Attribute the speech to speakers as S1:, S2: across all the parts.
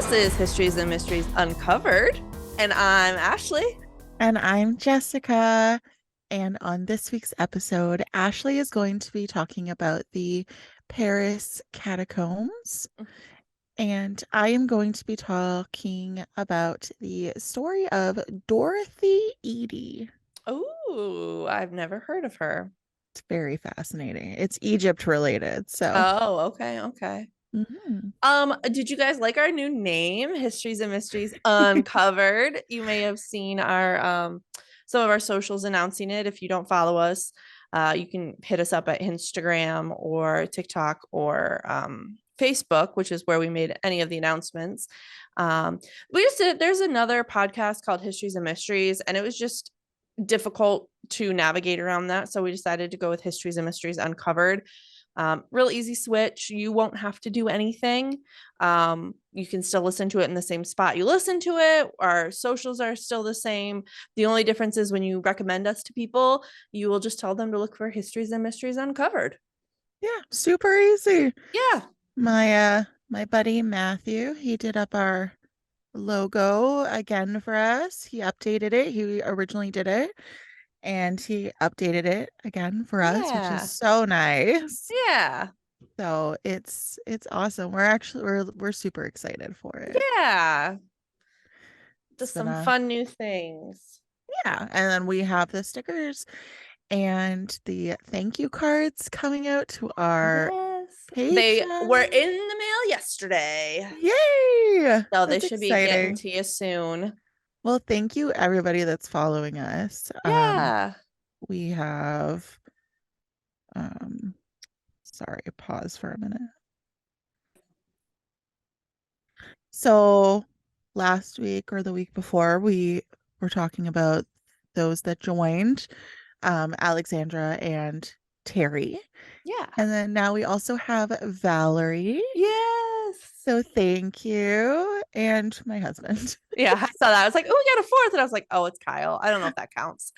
S1: This is Histories and Mysteries Uncovered, and I'm Ashley.
S2: And I'm Jessica. And on this week's episode, Ashley is going to be talking about the Paris catacombs. And I am going to be talking about the story of Dorothy Eady.
S1: Oh, I've never heard of her.
S2: It's very fascinating. It's Egypt related. So,
S1: Oh, okay.
S2: mhm.
S1: Did you guys like our new name, Histories and Mysteries Uncovered? You may have seen our some of our socials announcing it. If you don't follow us, you can hit us up at Instagram or TikTok or Facebook, which is where we made any of the announcements. We just did, there's another podcast called Histories and Mysteries, and it was just difficult to navigate around that. So we decided to go with Histories and Mysteries Uncovered. Real easy switch. You won't have to do anything. You can still listen to it in the same spot you listen to it. Our socials are still the same. The only difference is when you recommend us to people, you will just tell them to look for Histories and Mysteries Uncovered.
S2: Yeah, super easy.
S1: Yeah.
S2: My buddy Matthew, he did up our logo again for us. He updated it. He originally did it and he updated it again for us, which is
S1: Yeah.
S2: so nice.
S1: Yeah.
S2: So it's awesome. We're super excited for it.
S1: Yeah.
S2: It's
S1: Just
S2: been
S1: some
S2: a
S1: fun new things.
S2: Yeah, and then we have the stickers and the thank you cards coming out to our
S1: Yes. They were
S2: patrons.
S1: in the mail yesterday.
S2: Yay!
S1: So they
S2: That's
S1: should be getting
S2: exciting.
S1: to you soon.
S2: Well, thank you everybody that's following us.
S1: Yeah.
S2: We have um sorry, pause for a minute. So last week or the week before, we were talking about those that joined, Alexandra and Terry.
S1: Yeah.
S2: And then now we also have Valerie.
S1: Yes.
S2: So thank you. And my husband.
S1: Yeah, I saw that. I was like, oh, we got a fourth. And I was like, oh, it's Kyle. I don't know if that counts.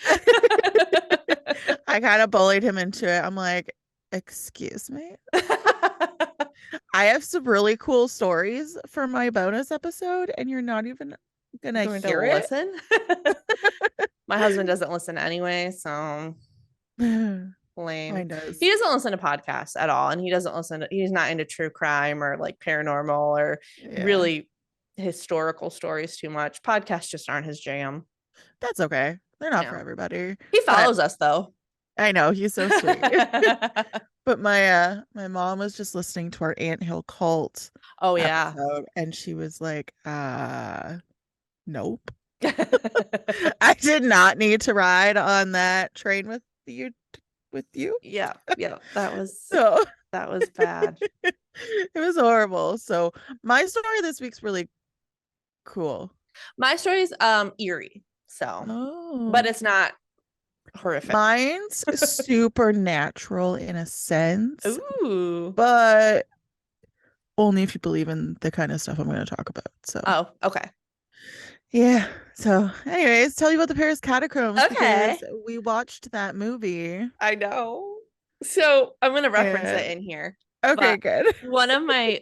S2: I kind of bullied him into it. I'm like, excuse me. I have some really cool stories for my bonus episode, and you're not even gonna
S1: Going to
S2: hear it.
S1: listen. My husband doesn't listen anyway, so lame.
S2: Mine does.
S1: He doesn't listen to podcasts at all, and he's not into true crime or like paranormal or
S2: Yeah,
S1: really historical stories too much. Podcasts just aren't his jam.
S2: that's okay. They're not for
S1: Yeah.
S2: everybody.
S1: He
S2: But
S1: follows us though.
S2: I know he's so sweet. But my mom was just listening to our Anthill Cult
S1: Oh yeah.
S2: episode, and she was like, nope. I did not need to ride on that train you with you.
S1: Yeah, that was
S2: So
S1: bad.
S2: it was horrible. So my story this week's really cool.
S1: My story's eerie, so but
S2: Oh.
S1: it's not horrific.
S2: Mine's supernatural in a sense,
S1: Ooh.
S2: but only if you believe in the kind of stuff I'm going to talk about. So
S1: Oh, okay.
S2: yeah. So anyways, tell you about the Paris catacombs
S1: Okay.
S2: because we watched that movie.
S1: I know. So I'm gonna reference it
S2: And
S1: in here.
S2: okay,
S1: But
S2: good.
S1: one of my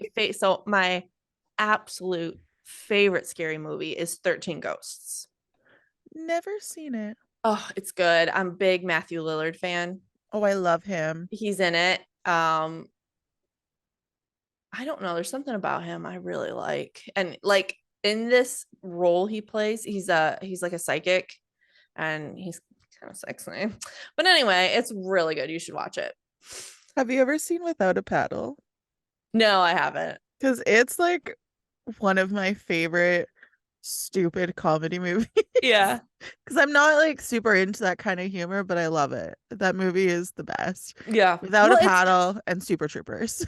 S1: absolute favorite scary movie is 13 Ghosts.
S2: Never seen it.
S1: Oh, it's good. I'm a big Matthew Lillard fan.
S2: Oh, I love him.
S1: He's in it. I don't know. There's something about him I really like. And like in this role he plays, he's like a psychic and he's kind of sexy. But anyway, it's really good. You should watch it.
S2: Have you ever seen Without a Paddle?
S1: No, I haven't.
S2: Because it's like one of my favorite stupid comedy movies.
S1: Yeah.
S2: Because I'm not like super into that kind of humor, but I love it. That movie is the best.
S1: Yeah.
S2: Without a
S1: Well, it's
S2: Paddle and Super Troopers.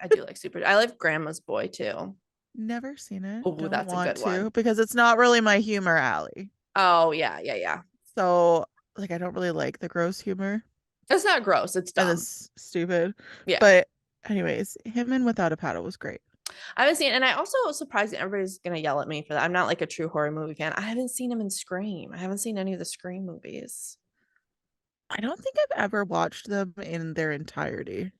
S1: I do like Super. I like Grandma's Boy too.
S2: Never seen it.
S1: Oh,
S2: Don't
S1: that's a
S2: want
S1: good
S2: to
S1: one.
S2: because it's not really my humor alley.
S1: Oh, yeah.
S2: So like I don't really like the gross humor
S1: It's not gross. It's
S2: and
S1: dumb.
S2: it's stupid.
S1: Yeah.
S2: But anyways, him in Without a Paddle was great.
S1: I haven't seen, and I also was surprised that everybody's gonna yell at me for that. I'm not like a true horror movie fan. I haven't seen him in Scream. I haven't seen any of the Scream movies.
S2: I don't think I've ever watched them in their entirety.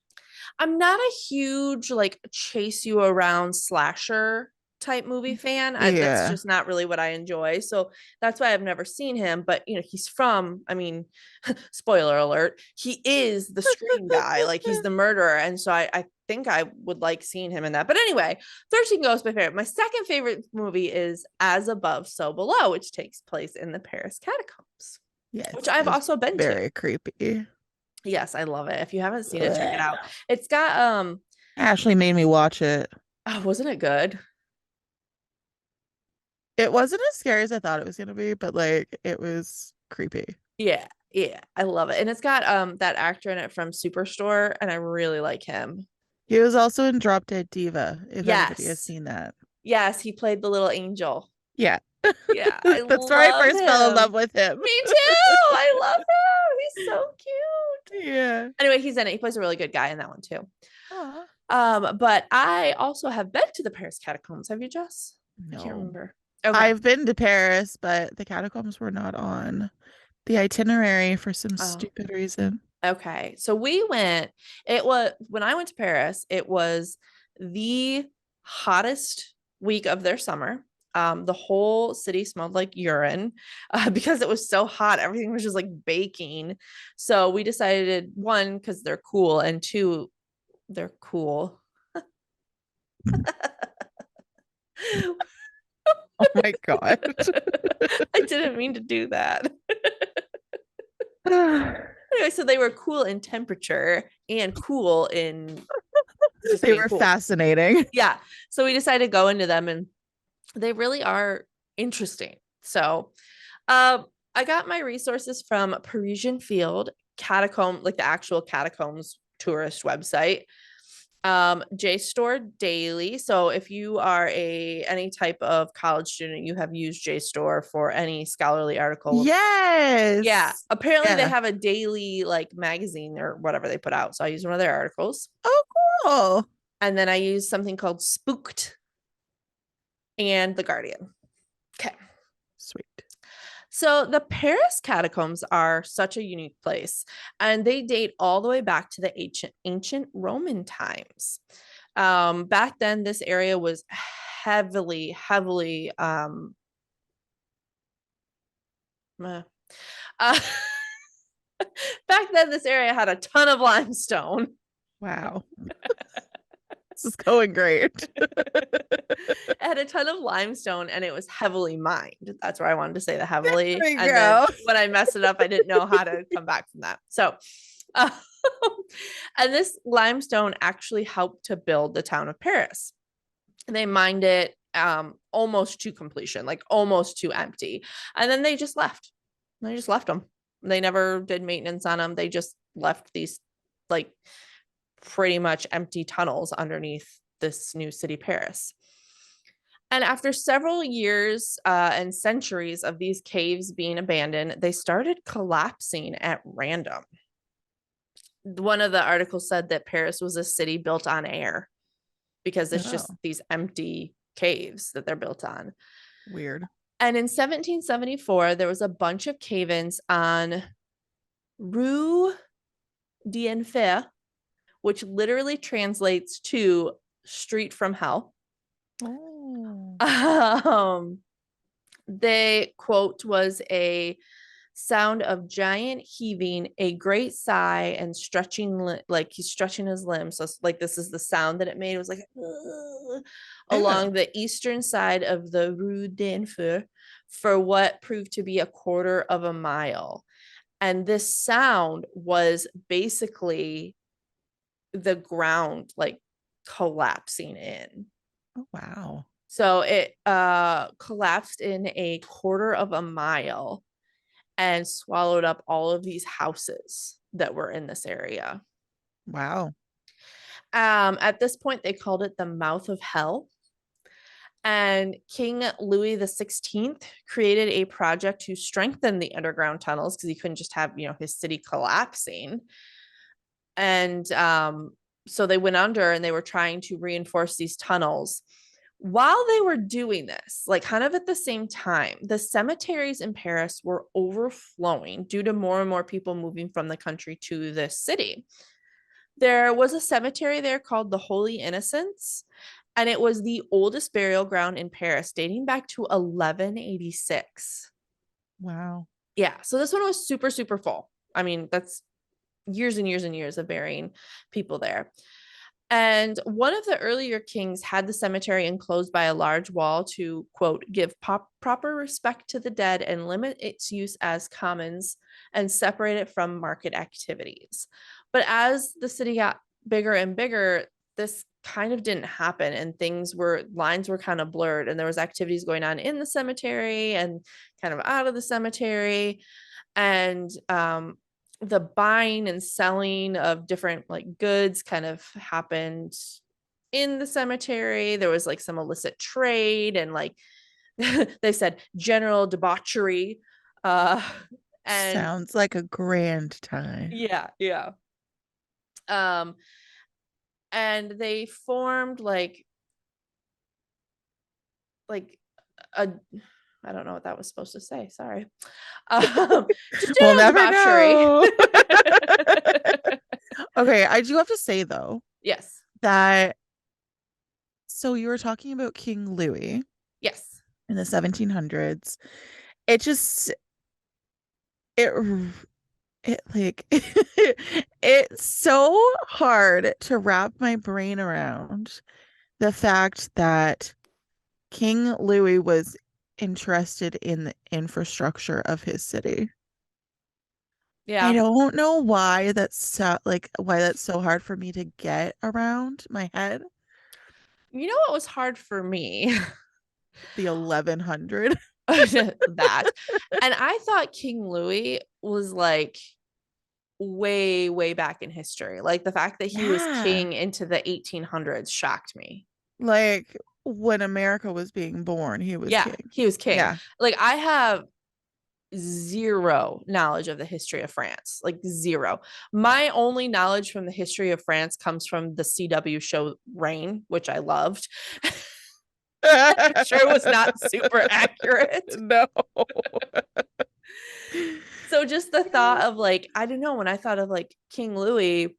S1: I'm not a huge like chase you around slasher type movie fan. That's
S2: Yeah.
S1: just not really what I enjoy. So that's why I've never seen him. But he's from, I mean, spoiler alert, he is the Scream guy. Like he's the murderer. And so I think I would like seeing him in that. But anyway, 13 Ghosts, my favorite. My second favorite movie is As Above, So Below, which takes place in the Paris catacombs, which
S2: Yes,
S1: I've
S2: it's
S1: also been to.
S2: very creepy.
S1: Yes, I love it. If you haven't seen it, check it out.
S2: Ugh.
S1: It's got
S2: Ashley made me watch it.
S1: oh, wasn't it good?
S2: It wasn't as scary as I thought it was gonna be, but like it was creepy.
S1: Yeah, yeah, I love it. And it's got that actor in it from Superstore, and I really like him.
S2: He was also in Drop Dead Diva, if anybody has
S1: Yes.
S2: seen that.
S1: Yes, he played the little angel.
S2: Yeah.
S1: Yeah, I
S2: That's where I
S1: love
S2: first fell in love
S1: him.
S2: with him.
S1: Me too. I love him. He's so cute.
S2: Yeah.
S1: Anyway, he's in it. He plays a really good guy in that one too.
S2: Aw.
S1: But I also have been to the Paris catacombs. Have you, Jess? I can't
S2: No.
S1: remember. Okay.
S2: I've been to Paris, but the catacombs were not on the itinerary for some
S1: Oh,
S2: stupid reason.
S1: okay. So we went, it was when I went to Paris, it was the hottest week of their summer. The whole city smelled like urine because it was so hot. Everything was just like baking. So we decided, one, because they're cool, and two, they're cool.
S2: Oh my God.
S1: I didn't mean to do that. Anyway, so they were cool in temperature and cool in just
S2: They
S1: being
S2: were
S1: cool.
S2: fascinating.
S1: Yeah. So we decided to go into them, and they really are interesting. So I got my resources from Parisian Field, Catacomb, like the actual Catacombs tourist website, JSTOR Daily. So if you are a any type of college student, you have used JSTOR for any scholarly article. Yeah,
S2: Yes.
S1: apparently they
S2: Yeah.
S1: have a daily like magazine or whatever they put out. So I use one of their articles.
S2: Oh, cool.
S1: And then I use something called Spooked and The Guardian. Okay.
S2: Sweet.
S1: So the Paris catacombs are such a unique place, and they date all the way back to the ancient Roman times. Back then, this area was heavily uh, back then this area had a ton of limestone.
S2: Wow. This is going great.
S1: It had a ton of limestone, and it was heavily mined. That's where I wanted to say the heavily.
S2: There you
S1: And then
S2: go.
S1: when I messed it up, I didn't know how to come back from that. So, uh, and this limestone actually helped to build the town of Paris. They mined it almost to completion, like almost to empty. And then they just left. They just left them. They never did maintenance on them. They just left these like pretty much empty tunnels underneath this new city, Paris. And after several years and centuries of these caves being abandoned, they started collapsing at random. One of the articles said that Paris was a city built on air because it's just
S2: Oh,
S1: these empty caves that they're built on.
S2: weird.
S1: And in 1774, there was a bunch of cave ins on Rue d'Enfer, which literally translates to street from hell.
S2: Oh.
S1: Um, they quote was a sound of giant heaving, a great sigh, and stretching like he's stretching his limbs. So like this is the sound that it made. It was like
S2: Ew.
S1: along the eastern side of the Rue d'Enfer for what proved to be a quarter of a mile. And this sound was basically the ground like collapsing in.
S2: Oh, wow.
S1: So it collapsed in a quarter of a mile and swallowed up all of these houses that were in this area.
S2: Wow.
S1: At this point, they called it the mouth of hell. And King Louis the 16th created a project to strengthen the underground tunnels because he couldn't just have, his city collapsing. And so they went under and they were trying to reinforce these tunnels. While they were doing this, like kind of at the same time, the cemeteries in Paris were overflowing due to more and more people moving from the country to this city. There was a cemetery there called the Holy Innocents, and it was the oldest burial ground in Paris, dating back to 1186.
S2: Wow.
S1: Yeah, so this one was super, super full. I mean, that's years and years and years of burying people there. And one of the earlier kings had the cemetery enclosed by a large wall to, quote, give proper respect to the dead and limit its use as commons and separate it from market activities. But as the city got bigger and bigger, this kind of didn't happen, and lines were kind of blurred, and there was activities going on in the cemetery and kind of out of the cemetery. And the buying and selling of different like goods kind of happened in the cemetery. There was like some illicit trade and like they said general debauchery. Uh and
S2: Sounds like a grand time.
S1: yeah, yeah. Um and they formed like a I don't know what that was supposed to say. Sorry. Just
S2: We'll
S1: general
S2: never
S1: debauchery.
S2: know. Okay, I do have to say though
S1: Yes.
S2: that so you were talking about King Louis
S1: Yes.
S2: in the 1700s. It just it it like it's so hard to wrap my brain around the fact that King Louis was interested in the infrastructure of his city. I
S1: Yeah.
S2: don't know why why that's so hard for me to get around my head.
S1: You know what was hard for me?
S2: The 1100.
S1: That. And I thought King Louis was like way, way back in history. Like the fact that he was
S2: Yeah.
S1: king into the 1800s shocked me.
S2: Like when America was being born, he was
S1: Yeah,
S2: king.
S1: he was king.
S2: Yeah.
S1: Like I have zero knowledge of the history of France, like zero. My only knowledge from the history of France comes from the CW show Rain, which I loved. I'm sure it was not super accurate.
S2: No.
S1: So just the thought of like, I don't know, when I thought of like King Louis,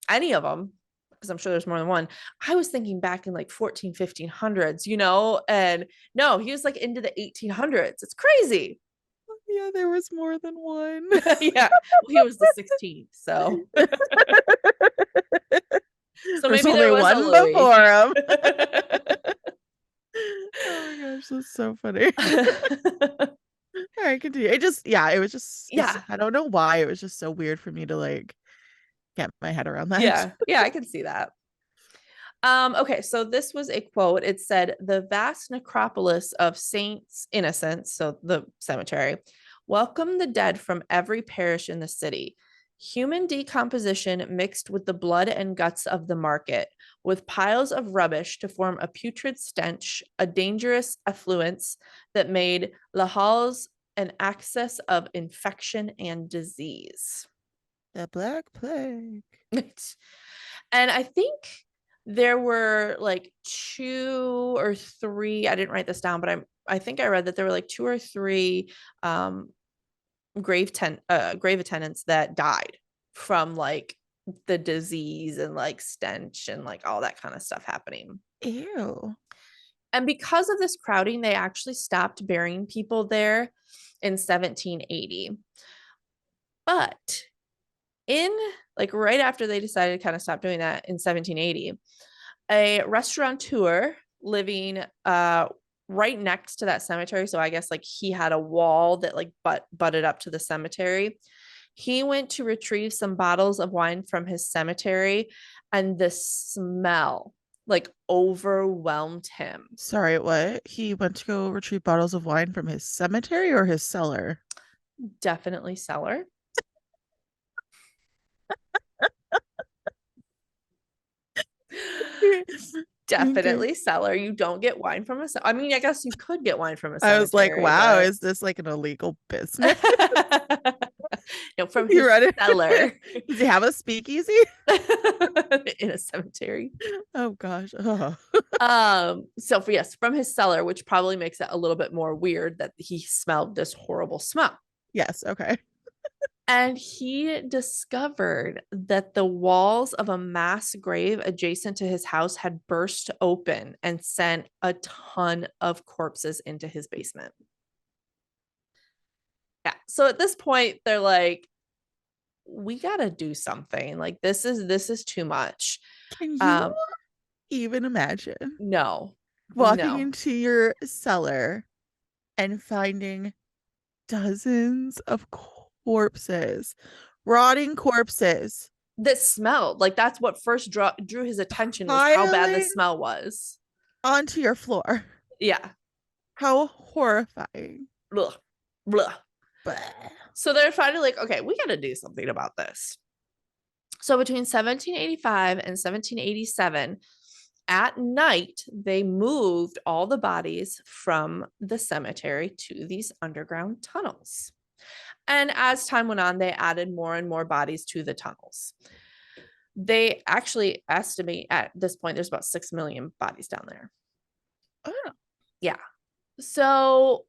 S1: any of them, because I'm sure there's more than one, I was thinking back in like 14, 1500s, and no, he was like into the 1800s. It's crazy.
S2: Yeah, there was more than one.
S1: Yeah. Well, he was the 16th. So, so
S2: There's
S1: maybe there
S2: only
S1: was a
S2: one
S1: Louis.
S2: before him. Oh my gosh, that's so funny. All right, continue. It was just,
S1: Yeah.
S2: I don't know why. It was just so weird for me to like get my head around that.
S1: Yeah. Yeah. I can see that. Okay, so this was a quote. It said, "The vast necropolis of Saints Innocents, so the cemetery, welcomed the dead from every parish in the city. Human decomposition mixed with the blood and guts of the market, with piles of rubbish to form a putrid stench, a dangerous effluence that made the halls an axis of infection and disease."
S2: The Black Plague.
S1: And I think there were like two or three, I didn't write this down, but I think I read that there were like two or three um grave attendants that died from like the disease and like stench and like all that kind of stuff happening.
S2: Ew.
S1: And because of this crowding, they actually stopped burying people there in 1780. But in like right after they decided to kind of stop doing that in 1780, a restaurateur living right next to that cemetery, so I guess like he had a wall that like butted up to the cemetery. He went to retrieve some bottles of wine from his cemetery, and the smell like overwhelmed him.
S2: Sorry, what? He went to go retrieve bottles of wine from his cemetery or his cellar?
S1: Definitely cellar.
S2: Okay.
S1: Definitely cellar. You don't get wine from a cellar. I mean, I guess you could get wine from a
S2: I was like,
S1: cemetery,
S2: wow,
S1: but
S2: is this like an illegal business?
S1: no, from
S2: You
S1: his
S2: ready?
S1: cellar
S2: Does he have a speakeasy?
S1: in a cemetery.
S2: Oh gosh. Oh.
S1: So for yes, from his cellar, which probably makes it a little bit more weird that he smelled this horrible smell.
S2: Yes, okay.
S1: And he discovered that the walls of a mass grave adjacent to his house had burst open and sent a ton of corpses into his basement. Yeah. So at this point, they're like, we gotta do something. Like this is too much.
S2: Can you
S1: Um,
S2: even imagine
S1: no,
S2: walking
S1: no.
S2: into your cellar and finding dozens of corpses, rotting corpses,
S1: That smelled like that's what first drew his attention was how bad the
S2: piling
S1: smell was.
S2: onto your floor?
S1: Yeah.
S2: How horrifying.
S1: Blah, blah.
S2: Bleh.
S1: So they're finally like, okay, we got to do something about this. So between 1785 and 1787, at night, they moved all the bodies from the cemetery to these underground tunnels. And as time went on, they added more and more bodies to the tunnels. They actually estimate at this point there's about 6 million bodies down there.
S2: Oh,
S1: Yeah. So,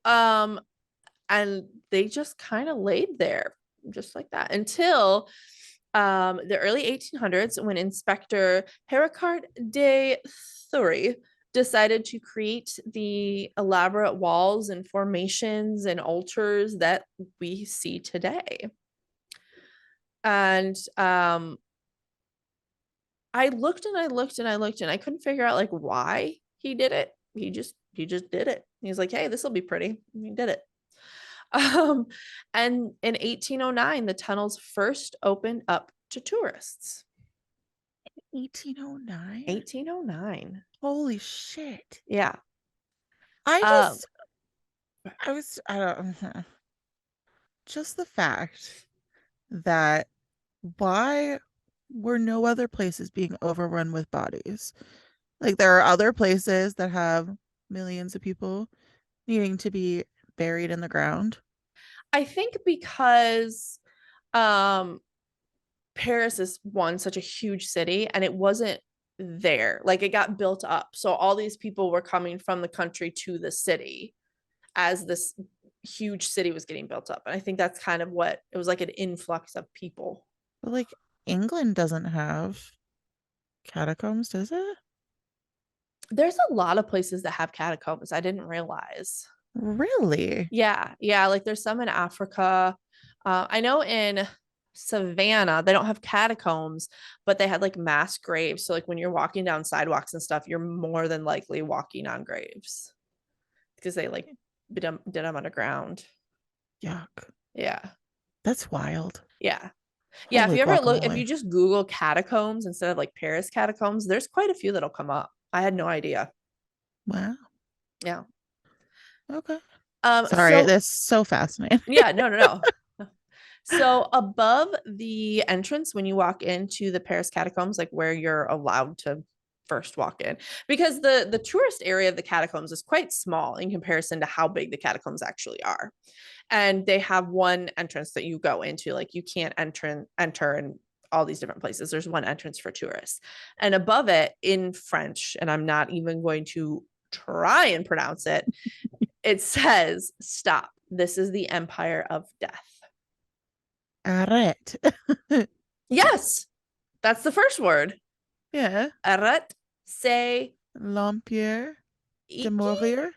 S1: and they just kind of laid there just like that until the early 1800s when Inspector Heracart de Thury decided to create the elaborate walls and formations and altars that we see today. And I looked and I looked and I looked and I couldn't figure out like why he did it. He just did it. He's like, hey, this will be pretty. And he did it. Um, and in 1809, the tunnels first opened up to tourists.
S2: 1809.
S1: 1809.
S2: Holy shit.
S1: Yeah.
S2: I
S1: Um,
S2: just, I don't, just the fact that why were no other places being overrun with bodies? Like there are other places that have millions of people needing to be buried in the ground.
S1: I think because um Paris is one such a huge city and it wasn't there. Like it got built up. So all these people were coming from the country to the city as this huge city was getting built up. And I think that's kind of what it was like an influx of people.
S2: But like England doesn't have catacombs, does it?
S1: There's a lot of places that have catacombs. I didn't realize.
S2: Really?
S1: Yeah, yeah. Like there's some in Africa. I know in Savannah they don't have catacombs, but they had like mass graves. So like when you're walking down sidewalks and stuff, you're more than likely walking on graves because they like did them underground.
S2: Yuck.
S1: Yeah,
S2: That's wild.
S1: yeah, yeah. If
S2: Holy
S1: you ever look, if
S2: guacamole.
S1: you just Google catacombs instead of like Paris catacombs, there's quite a few that'll come up. I had no idea.
S2: Wow.
S1: Yeah.
S2: Okay. Sorry,
S1: So
S2: that's so fascinating.
S1: yeah, no, no, no. So above the entrance, when you walk into the Paris catacombs, like where you're allowed to first walk in, because the tourist area of the catacombs is quite small in comparison to how big the catacombs actually are. And they have one entrance that you go into, like you can't enter in all these different places. There's one entrance for tourists. And above it in French, and I'm not even going to try and pronounce it, it says, stop. This is the Empire of Death.
S2: Arrête.
S1: Yes, that's the first word.
S2: Yeah.
S1: Arrête, c'est
S2: L'Empire de
S1: iki,
S2: Mourir.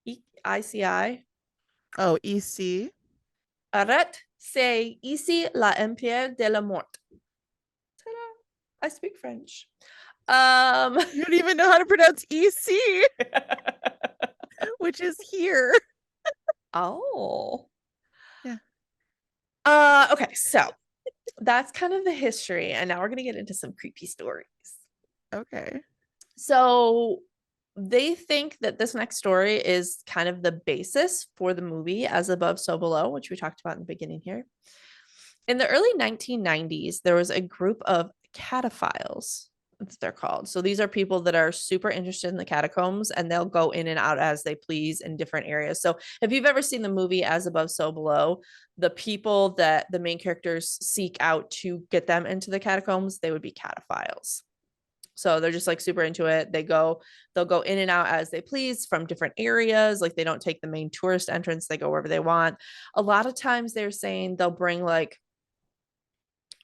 S1: ICI.
S2: Oh, EC.
S1: Arrête, c'est ici la empire de la mort. Ta-da. I speak French.
S2: You don't even know how to pronounce EC, which is here.
S1: Oh.
S2: Yeah.
S1: Okay, so that's kind of the history, and now we're gonna get into some creepy stories.
S2: Okay.
S1: So they think that this next story is kind of the basis for the movie As Above, So Below, which we talked about in the beginning here. In the early 1990s, there was a group of cataphiles, that's they're called. So these are people that are super interested in the catacombs and they'll go in and out as they please in different areas. So if you've ever seen the movie As Above, So Below, the people that the main characters seek out to get them into the catacombs, they would be cataphiles. So they're just like super into it. They'll go in and out as they please from different areas. Like they don't take the main tourist entrance, they go wherever they want. A lot of times they're saying they'll bring like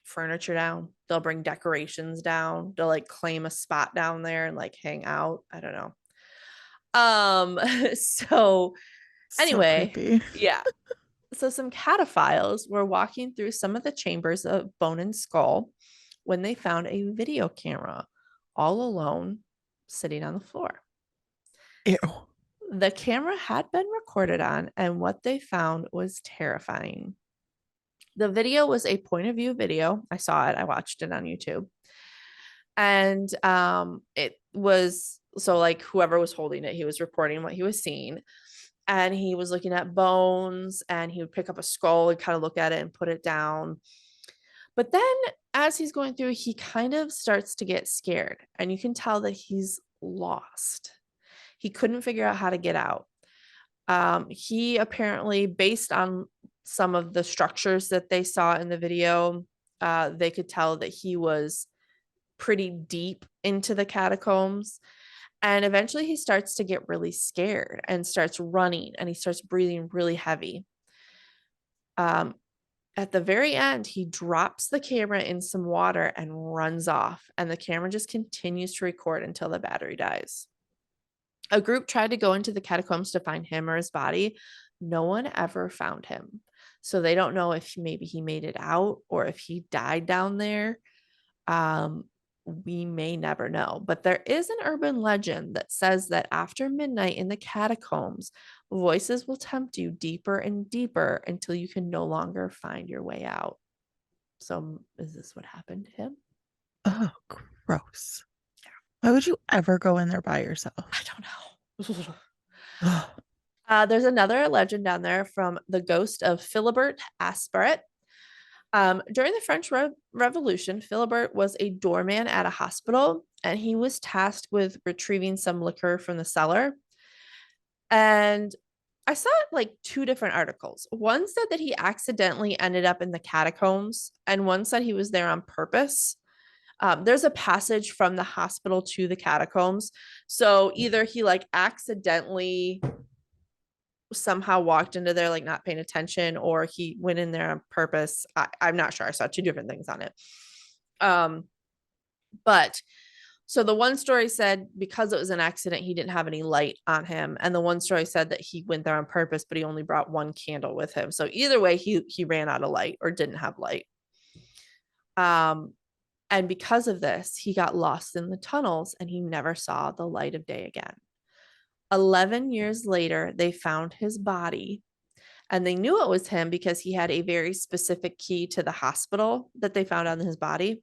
S1: furniture down, they'll bring decorations down, they'll like claim a spot down there and like hang out. I don't know. So
S2: So
S1: anyway,
S2: creepy.
S1: yeah. So some cataphiles were walking through some of the chambers of Bone and Skull when they found a video camera all alone sitting on the floor.
S2: Ew.
S1: The camera had been recorded on, and what they found was terrifying. The video was a point of view video. I saw it, I watched it on YouTube. And it was so like whoever was holding it, he was reporting what he was seeing. And he was looking at bones and he would pick up a skull and kind of look at it and put it down. But then as he's going through, he kind of starts to get scared and you can tell that he's lost. He couldn't figure out how to get out. He apparently, based on some of the structures that they saw in the video, they could tell that he was pretty deep into the catacombs. And eventually he starts to get really scared and starts running and he starts breathing really heavy. Um, at the very end, he drops the camera in some water and runs off. And the camera just continues to record until the battery dies. A group tried to go into the catacombs to find him or his body. No one ever found him. So they don't know if maybe he made it out or if he died down there. Um, we may never know. But there is an urban legend that says that after midnight in the catacombs, voices will tempt you deeper and deeper until you can no longer find your way out. So, is this what happened to him?
S2: Oh, gross. Why would you ever go in there by
S1: I
S2: yourself?
S1: don't know.
S2: Ugh.
S1: There's another legend down there from the ghost of Philibert Asperet. During the French Revolution, Philibert was a doorman at a hospital, and he was tasked with retrieving some liquor from the cellar. And I saw like two different articles. One said that he accidentally ended up in the catacombs, and one said he was there on purpose. There's a passage from the hospital to the catacombs. So either he like accidentally somehow walked into there like not paying attention or he went in there on purpose. I'm not sure. I saw two different things on it. Um, but so the one story said because it was an accident, he didn't have any light on him. And the one story said that he went there on purpose, but he only brought one candle with him. So either way, he ran out of light or didn't have light. Um, and because of this, he got lost in the tunnels and he never saw the light of day again. 11 years later, they found his body and they knew it was him because he had a very specific key to the hospital that they found on his body.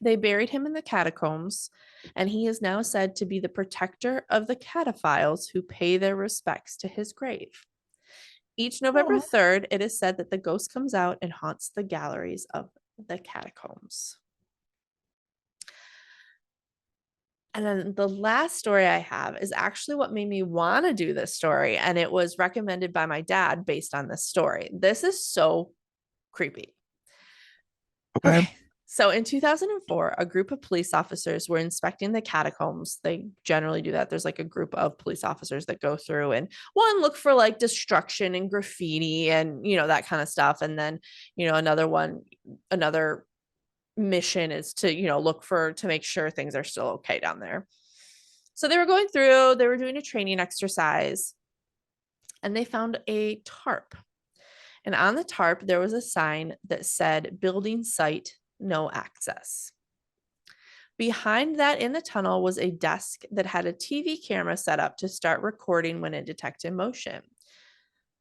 S1: They buried him in the catacombs, and he is now said to be the protector of the cataphiles who pay their respects to his grave. Each November
S2: Oh.
S1: 3rd, it is said that the ghost comes out and haunts the galleries of the catacombs. And then the last story I have is actually what made me want to do this story. And it was recommended by my dad based on this story. This is so creepy.
S2: Okay.
S1: Okay. So in 2004, a group of police officers were inspecting the catacombs. They generally do that. There's like a group of police officers that go through and one look for like destruction and graffiti and, that kind of stuff. And then, another mission is to, look to make sure things are still okay down there. So they were going through, they were doing a training exercise and they found a tarp. And on the tarp, there was a sign that said building site, no access. Behind that in the tunnel was a desk that had a TV camera set up to start recording when it detected motion.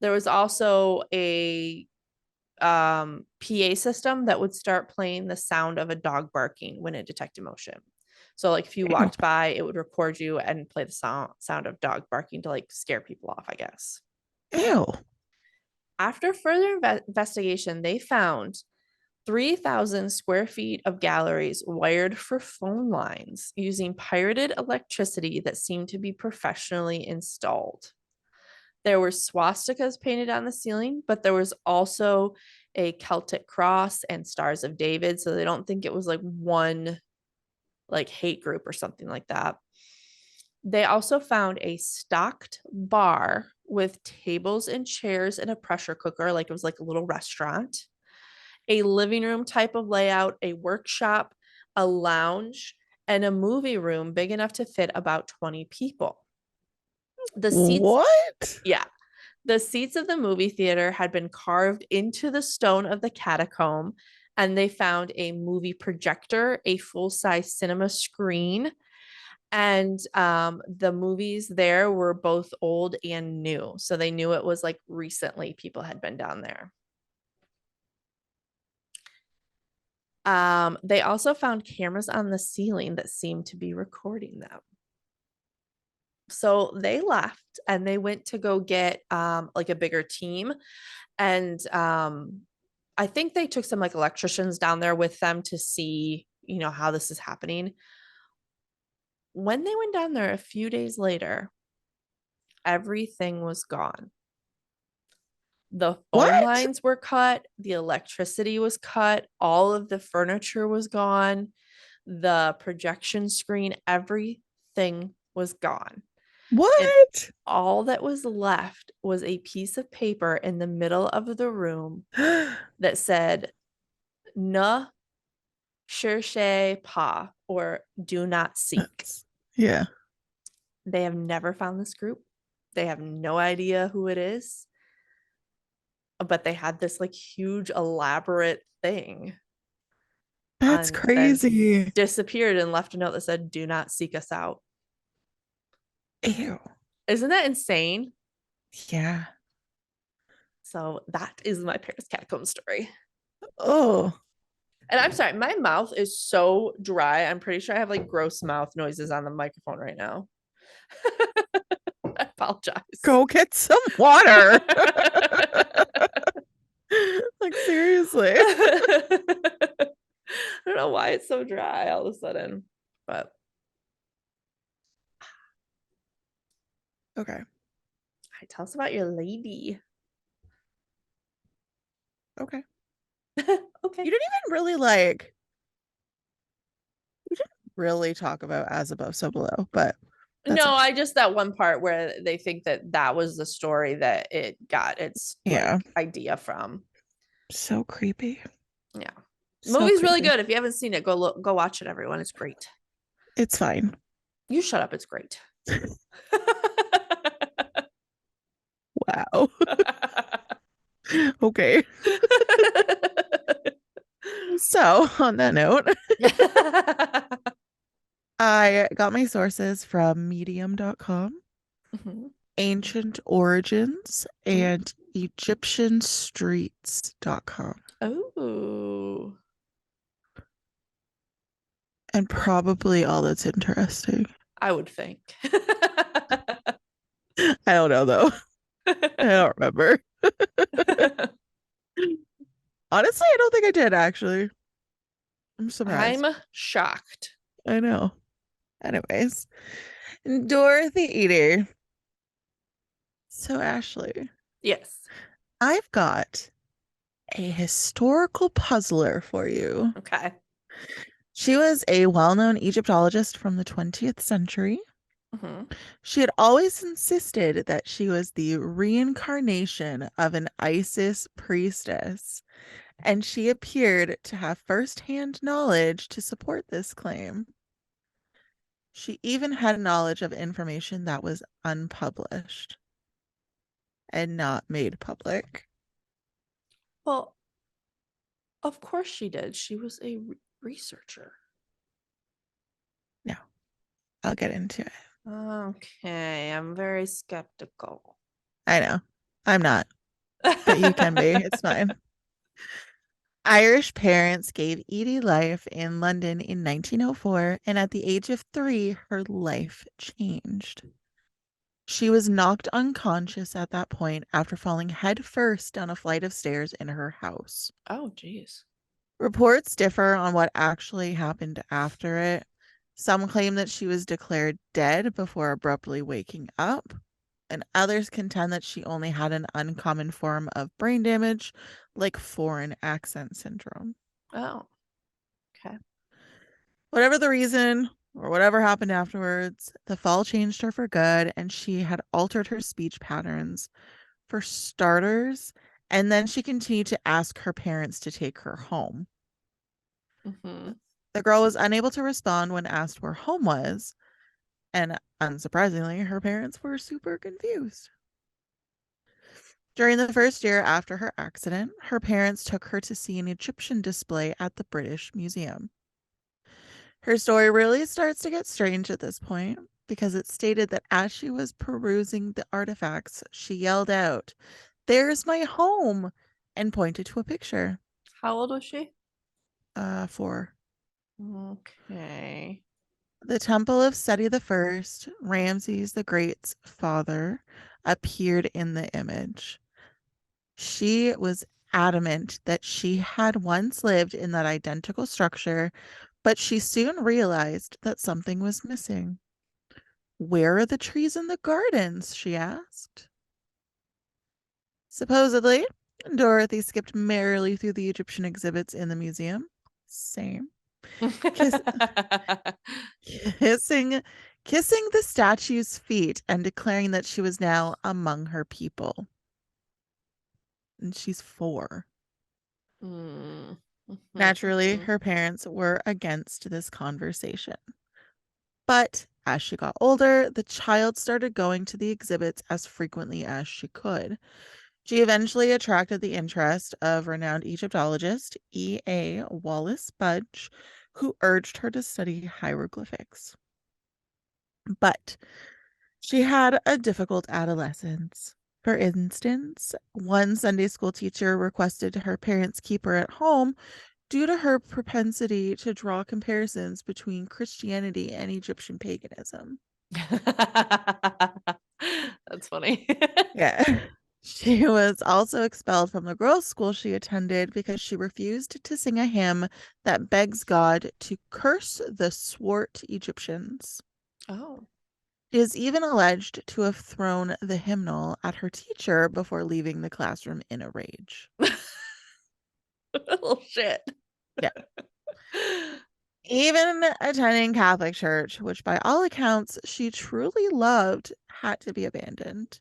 S1: There was also a PA system that would start playing the sound of a dog barking when it detected motion. So like if you
S2: Ew.
S1: walked by, it would record you and play the sound of dog barking to like scare people off, I guess.
S2: Ew.
S1: After further investigation, they found 3,000 square feet of galleries wired for phone lines using pirated electricity that seemed to be professionally installed. There were swastikas painted on the ceiling, but there was also a Celtic cross and stars of David. So they don't think it was like one like hate group or something like that. They also found a stocked bar with tables and chairs and a pressure cooker, like it was like a little restaurant, a living room type of layout, a workshop, a lounge, and a movie room big enough to fit about 20 people. The seats,
S2: What?
S1: yeah, the seats of the movie theater had been carved into the stone of the catacomb, and they found a movie projector, a full size cinema screen, and the movies there were both old and new. So they knew it was like recently people had been down there. They also found cameras on the ceiling that seemed to be recording them. So they left and they went to go get like a bigger team. And I think they took some like electricians down there with them to see, you know, how this is happening. When they went down there a few days later, everything was gone. The phone
S2: What?
S1: lines were cut, the electricity was cut, all of the furniture was gone, the projection screen, everything was gone. And
S2: What?
S1: all that was left was a piece of paper in the middle of the room that said, Ne cherchez pas, or do not seek.
S2: Yeah.
S1: They have never found this group. They have no idea who it is, but they had this like huge, elaborate thing
S2: That's
S1: and then
S2: crazy.
S1: disappeared and left a note that said, do not seek us out.
S2: Ew.
S1: Isn't that insane?
S2: Yeah.
S1: So that is my Paris catacomb story.
S2: Oh,
S1: And I'm sorry, my mouth is so dry. I'm pretty sure I have like gross mouth noises on the microphone right now. I apologize.
S2: go get some water. Like, seriously.
S1: I don't know why it's so dry all of a sudden, but
S2: Okay.
S1: tell us about your lady.
S2: Okay.
S1: Okay.
S2: You didn't even really like, you didn't really talk about as above, so below, but that's
S1: No,
S2: okay.
S1: I just that one part where they think that that was the story that it got its like
S2: Yeah.
S1: idea from.
S2: So creepy.
S1: Yeah.
S2: So
S1: Movie's really
S2: creepy.
S1: good. If you haven't seen it, go look, go watch it, everyone. It's great.
S2: It's fine.
S1: You shut up. It's great.
S2: Wow. Okay. So, on that note, I got my sources from medium.com,
S1: Mhm.
S2: ancient origins, and egyptianstreets.com.
S1: Oh,
S2: And probably all that's interesting.
S1: I would think.
S2: I don't know though. I don't remember. Honestly, I don't think I did actually. I'm surprised.
S1: I'm shocked.
S2: I know. Anyways, Dorothy Eady. So, Ashley,
S1: Yes.
S2: I've got a historical puzzler for you.
S1: Okay.
S2: She was a well known Egyptologist from the 20th century.
S1: Mhm.
S2: She had always insisted that she was the reincarnation of an Isis priestess, and she appeared to have firsthand knowledge to support this claim. She even had knowledge of information that was unpublished and not made public.
S1: Well, of course she did. She was a researcher.
S2: No, I'll get into it.
S1: Okay, I'm very skeptical.
S2: I know. I'm not, but you can be. It's fine. Irish parents gave Edie life in London in 1904, and at the age of 3, her life changed. She was knocked unconscious at that point after falling headfirst down a flight of stairs in her house.
S1: Oh, geez.
S2: Reports differ on what actually happened after it. Some claim that she was declared dead before abruptly waking up, and others contend that she only had an uncommon form of brain damage, like foreign accent syndrome.
S1: Oh, okay.
S2: Whatever the reason or whatever happened afterwards, the fall changed her for good, and she had altered her speech patterns for starters. And then she continued to ask her parents to take her home.
S1: Mhm.
S2: The girl was unable to respond when asked where home was, and unsurprisingly, her parents were super confused. During the first year after her accident, her parents took her to see an Egyptian display at the British Museum. Her story really starts to get strange at this point because it stated that as she was perusing the artifacts, she yelled out, "There's my home!" and pointed to a picture.
S1: How old was she?
S2: For
S1: Okay.
S2: the temple of Seti I, Ramses the Great's father, appeared in the image. She was adamant that she had once lived in that identical structure, but she soon realized that something was missing. "Where are the trees in the gardens?" she asked. Supposedly, Dorothy skipped merrily through the Egyptian exhibits in the museum. Same. Kiss, kissing, kissing the statue's feet and declaring that she was now among her people. And she's 4.
S1: Mm.
S2: Naturally, her parents were against this conversation. But as she got older, the child started going to the exhibits as frequently as she could. She eventually attracted the interest of renowned Egyptologist E.A. Wallace Budge, who urged her to study hieroglyphics. But she had a difficult adolescence. For instance, one Sunday school teacher requested her parents keep her at home due to her propensity to draw comparisons between Christianity and Egyptian paganism.
S1: That's funny.
S2: Yeah. She was also expelled from the girls' school she attended because she refused to sing a hymn that begs God to curse the swart Egyptians.
S1: Oh.
S2: She is even alleged to have thrown the hymnal at her teacher before leaving the classroom in a rage.
S1: Oh shit.
S2: Yeah. Even attending Catholic church, which by all accounts she truly loved, had to be abandoned.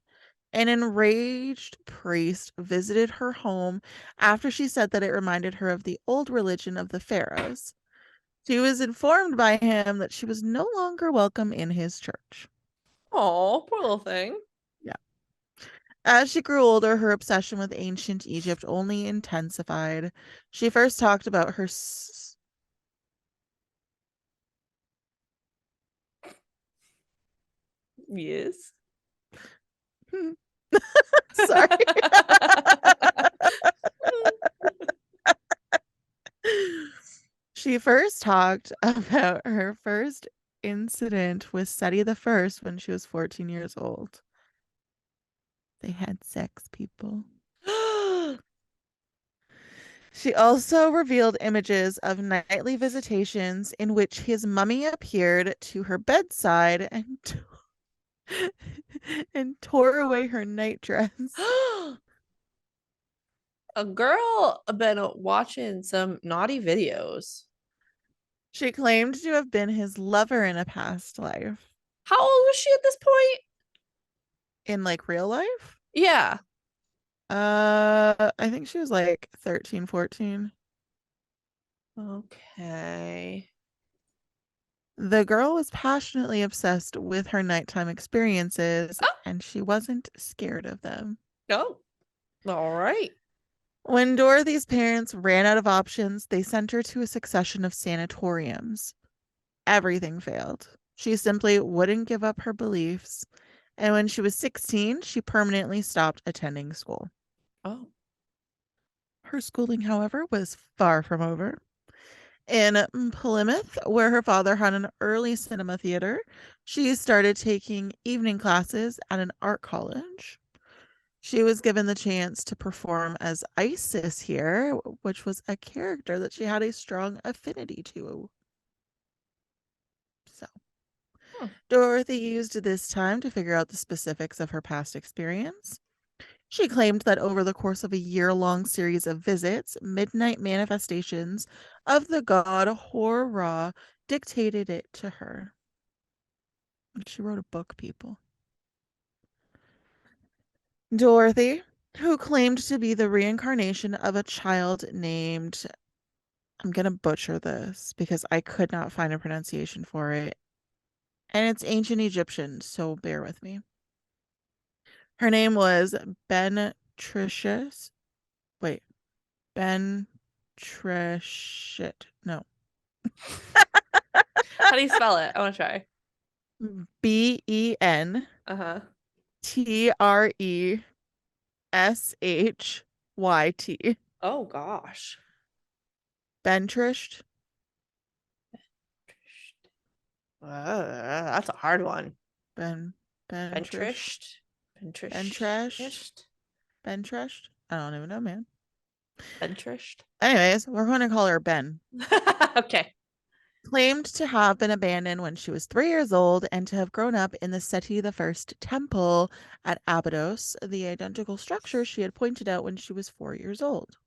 S2: An enraged priest visited her home after she said that it reminded her of the old religion of the pharaohs. She was informed by him that she was no longer welcome in his church.
S1: Oh, poor little thing.
S2: Yeah. As she grew older, her obsession with ancient Egypt only intensified. She first talked about her.
S1: Yes.
S2: Sorry. She first talked about her first incident with Seti I when she was 14 years old. They had sex, people. She also revealed images of nightly visitations in which his mummy appeared to her bedside and and tore away her nightdress.
S1: A girl been watching some naughty videos.
S2: She claimed to have been his lover in a past life.
S1: How old was she at this point?
S2: In like real life?
S1: Yeah.
S2: I think she was like 13, 14.
S1: Okay.
S2: The girl was passionately obsessed with her nighttime experiences,
S1: Oh,
S2: and she wasn't scared of them.
S1: no. All right.
S2: When Dorothy's parents ran out of options, they sent her to a succession of sanatoriums. Everything failed. She simply wouldn't give up her beliefs. And when she was 16, she permanently stopped attending school.
S1: Oh.
S2: Her schooling, however, was far from over. In Plymouth, where her father had an early cinema theater, she started taking evening classes at an art college. She was given the chance to perform as Isis here, which was a character that she had a strong affinity to. So,
S1: Hmm.
S2: Dorothy used this time to figure out the specifics of her past experience. She claimed that over the course of a year-long series of visits, midnight manifestations of the god Hor-Ra dictated it to her. She wrote a book, people. Dorothy, who claimed to be the reincarnation of a child named, I'm going to butcher this because I could not find a pronunciation for it. And it's ancient Egyptian, so bear with me. Her name was Ben Tricious. Wait, Ben Treshit. No.
S1: How do you spell it? I want to try.
S2: Ben
S1: Uh-huh.
S2: Treshyt.
S1: Oh gosh.
S2: Bentrished.
S1: That's a hard one.
S2: Ben Bentrish.
S1: Ventrished. Ventrished.
S2: Bentreshed. Bentreshed. I don't even know, man.
S1: Ventrished.
S2: Anyways, we're going to call her Ben.
S1: Okay.
S2: Claimed to have been abandoned when she was 3 years old and to have grown up in the Seti I temple at Abydos, the identical structure she had pointed out when she was 4 years old.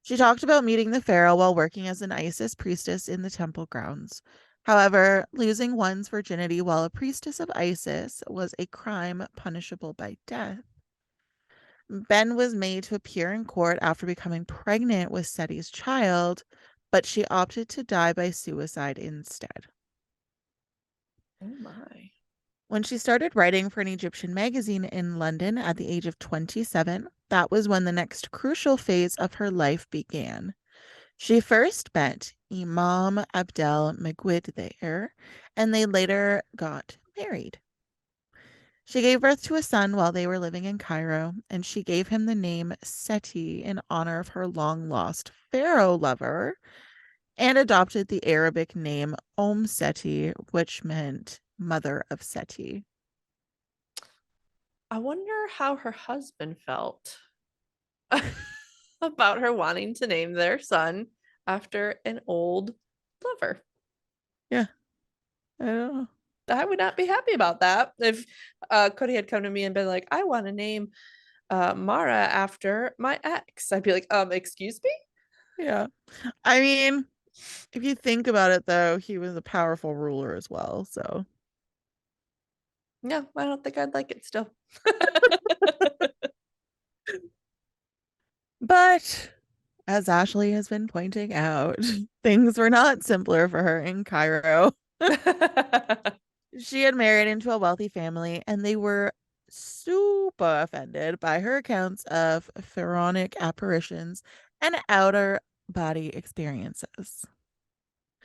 S2: She talked about meeting the pharaoh while working as an Isis priestess in the temple grounds. However, losing one's virginity while a priestess of Isis was a crime punishable by death. Ben was made to appear in court after becoming pregnant with Seti's child, but she opted to die by suicide instead.
S1: Oh my.
S2: When she started writing for an Egyptian magazine in London at the age of 27, that was when the next crucial phase of her life began. She first met Imam Abdel Megwid there, and they later got married. She gave birth to a son while they were living in Cairo, and she gave him the name Seti in honor of her long lost pharaoh lover, and adopted the Arabic name Seti, which meant mother of Seti.
S1: I wonder how her husband felt about her wanting to name their son after an old lover.
S2: Yeah, I don't know.
S1: I would not be happy about that. If Cody had come to me and been like, I want to name Mara after my ex, I'd be like, excuse me?
S2: Yeah. I mean, if you think about it, though, he was a powerful ruler as well. So,
S1: No, I don't think I'd like it still.
S2: but as Ashley has been pointing out, things were not simpler for her in Cairo. She had married into a wealthy family, and they were super offended by her accounts of pharaonic apparitions and outer body experiences.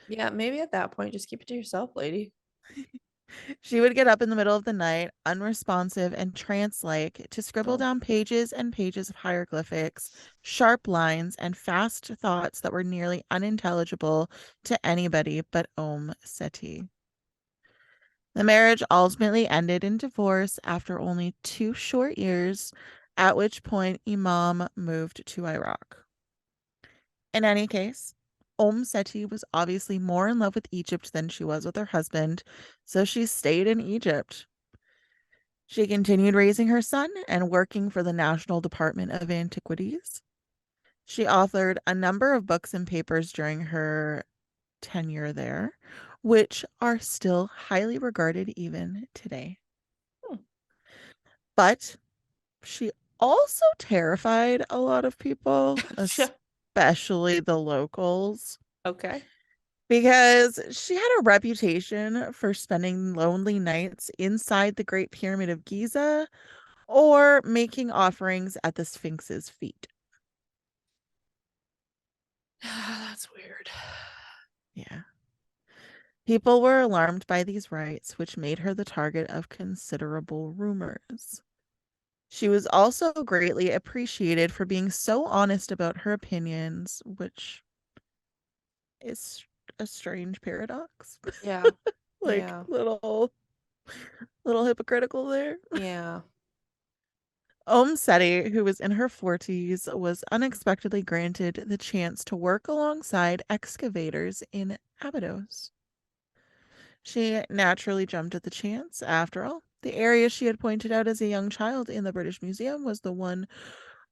S1: Yeah, maybe at that point, just keep it to yourself, lady.
S2: She would get up in the middle of the night, unresponsive and trance like, to scribble
S1: Oh.
S2: down pages and pages of hieroglyphics, sharp lines, and fast thoughts that were nearly unintelligible to anybody but Seti. The marriage ultimately ended in divorce after only 2 short years, at which point Imam moved to Iraq. In any case, Seti was obviously more in love with Egypt than she was with her husband, so she stayed in Egypt. She continued raising her son and working for the National Department of Antiquities. She authored a number of books and papers during her tenure there, which are still highly regarded even today.
S1: Hmm.
S2: But she also terrified a lot of people, especially the locals,
S1: Okay.
S2: because she had a reputation for spending lonely nights inside the Great Pyramid of Giza or making offerings at the Sphinx's feet.
S1: That's weird.
S2: Yeah. People were alarmed by these rites, which made her the target of considerable rumors. She was also greatly appreciated for being so honest about her opinions, which is a strange paradox.
S1: Yeah.
S2: Like
S1: Yeah.
S2: little hypocritical there.
S1: Yeah.
S2: Seti, who was in her 40s, was unexpectedly granted the chance to work alongside excavators in Abydos. She naturally jumped at the chance. After all, the area she had pointed out as a young child in the British Museum was the one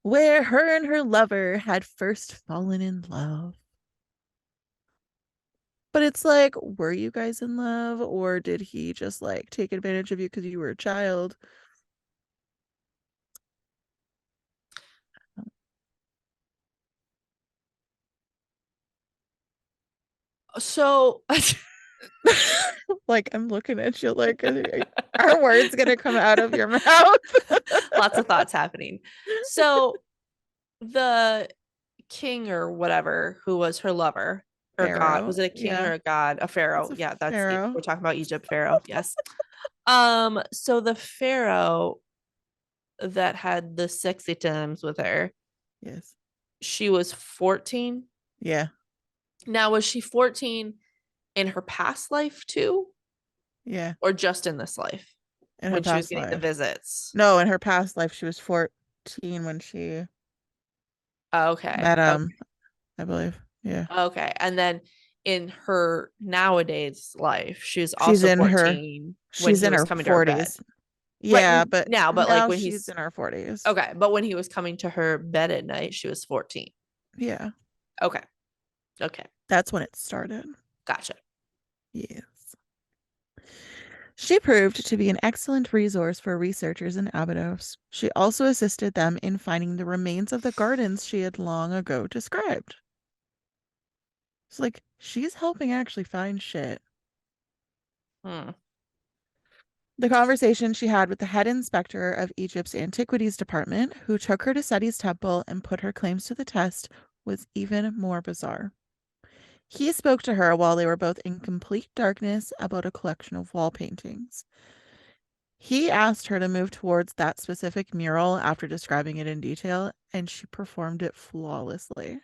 S2: where her and her lover had first fallen in love. But it's like, were you guys in love or did he just like take advantage of you because you were a child?
S1: So
S2: Like, I'm looking at you like, are words gonna come out of your mouth?
S1: lots of thoughts happening. So the king or whatever who was her lover or god,
S2: Pharaoh.
S1: was it a king
S2: Yeah.
S1: or a god? A
S2: It's
S1: pharaoh.
S2: a
S1: Yeah, that's
S2: pharaoh.
S1: we're talking about Egypt pharaoh. Yes. So the pharaoh that had the sexy times with her,
S2: Yes.
S1: she was 14.
S2: Yeah.
S1: Now, was she 14 in her past life too,
S2: Yeah.
S1: or just in this life
S2: In her
S1: when she was
S2: past
S1: getting the
S2: life.
S1: visits?
S2: No, in her past life, she was 14 when she
S1: Okay.
S2: met
S1: Okay.
S2: I believe. Yeah.
S1: Okay. And then in her nowadays life, she was
S2: She's
S1: also
S2: in her
S1: 14 when
S2: she's
S1: he
S2: in
S1: was
S2: her
S1: coming to her bed.
S2: 40s.
S1: Right
S2: Yeah, but
S1: now, but like
S2: now
S1: when
S2: she's
S1: he's
S2: in her 40s.
S1: okay, but when he was coming to her bed at night, she was 14.
S2: Yeah.
S1: Okay. Okay.
S2: That's when it started.
S1: Gotcha.
S2: Yes. She proved to be an excellent resource for researchers in Abydos. She also assisted them in finding the remains of the gardens she had long ago described. It's like she's helping actually find shit.
S1: Hmm.
S2: The conversation she had with the head inspector of Egypt's antiquities department, who took her to Seti's temple and put her claims to the test, was even more bizarre. He spoke to her while they were both in complete darkness about a collection of wall paintings. He asked her to move towards that specific mural after describing it in detail, and she performed it flawlessly.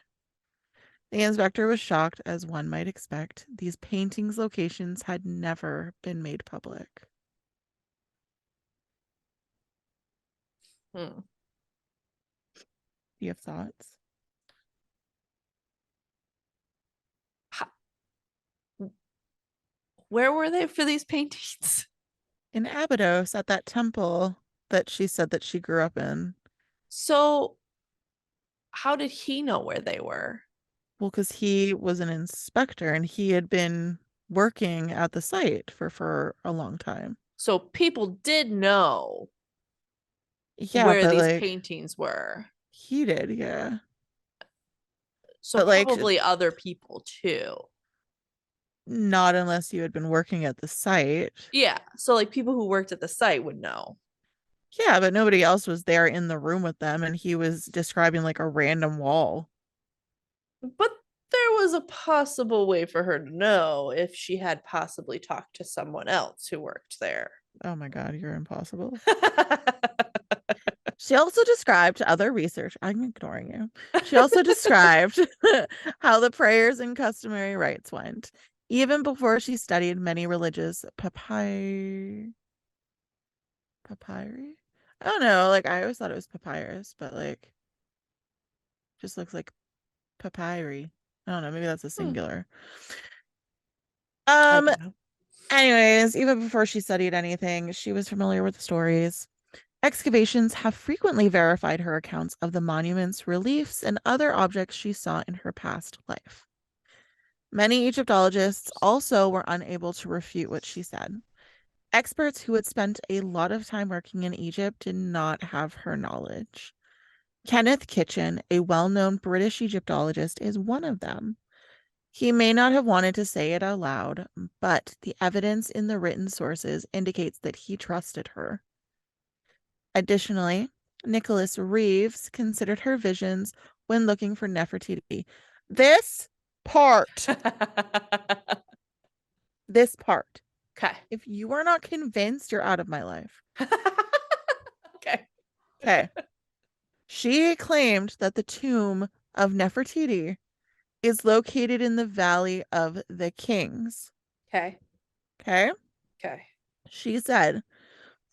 S2: The inspector was shocked, as one might expect. These paintings' locations had never been made public.
S1: Hmm.
S2: Do you have thoughts?
S1: Where were they for these paintings?
S2: In Abydos, at that temple that she said that she grew up in,
S1: So, how did he know where they were?
S2: well, because he was an inspector and he had been working at the site for a long time.
S1: So, people did know
S2: Yeah,
S1: where
S2: but
S1: these
S2: like
S1: paintings were.
S2: he did, yeah.
S1: So,
S2: But like
S1: probably other people too.
S2: not unless you had been working at the site.
S1: Yeah. So, like people who worked at the site would know.
S2: Yeah, but nobody else was there in the room with them, and he was describing like a random wall.
S1: But there was a possible way for her to know if she had possibly talked to someone else who worked there.
S2: Oh my God, you're impossible. She also described to other research. I'm ignoring you. She also described how the prayers and customary rites went, even before she studied many religious papyri. I don't know. Like I always thought it was papyrus, but like just looks like papyri. I don't know. Maybe that's a
S1: Hmm,
S2: singular.
S1: I
S2: Um.
S1: don't know.
S2: Anyways, even before she studied anything, she was familiar with the stories. Excavations have frequently verified her accounts of the monuments, reliefs, and other objects she saw in her past life. Many Egyptologists also were unable to refute what she said. Experts who had spent a lot of time working in Egypt did not have her knowledge. Kenneth Kitchen, a well known British Egyptologist, is one of them. He may not have wanted to say it out loud, but the evidence in the written sources indicates that he trusted her. Additionally, Nicholas Reeves considered her visions when looking for Nefertiti. This part, this part.
S1: Okay.
S2: If you are not convinced, you're out of my life.
S1: Okay.
S2: Okay. She claimed that the tomb of Nefertiti is located in the Valley of the Kings.
S1: Okay.
S2: Okay.
S1: Okay.
S2: She said,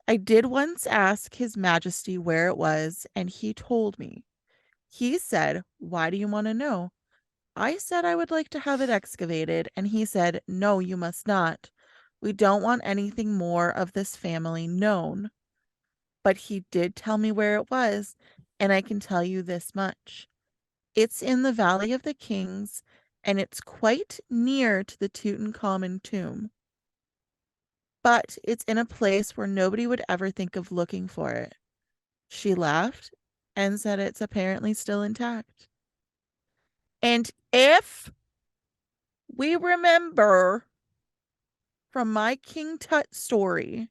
S2: I did once ask His Majesty where it was, and he told me. He said, why do you want to know? I said I would like to have it excavated, and he said, no, you must not. We don't want anything more of this family known. But he did tell me where it was, and I can tell you this much. It's in the Valley of the Kings, and it's quite near to the Tutankhamun tomb. But it's in a place where nobody would ever think of looking for it. She laughed and said it's apparently still intact. And if we remember from my King Tut story,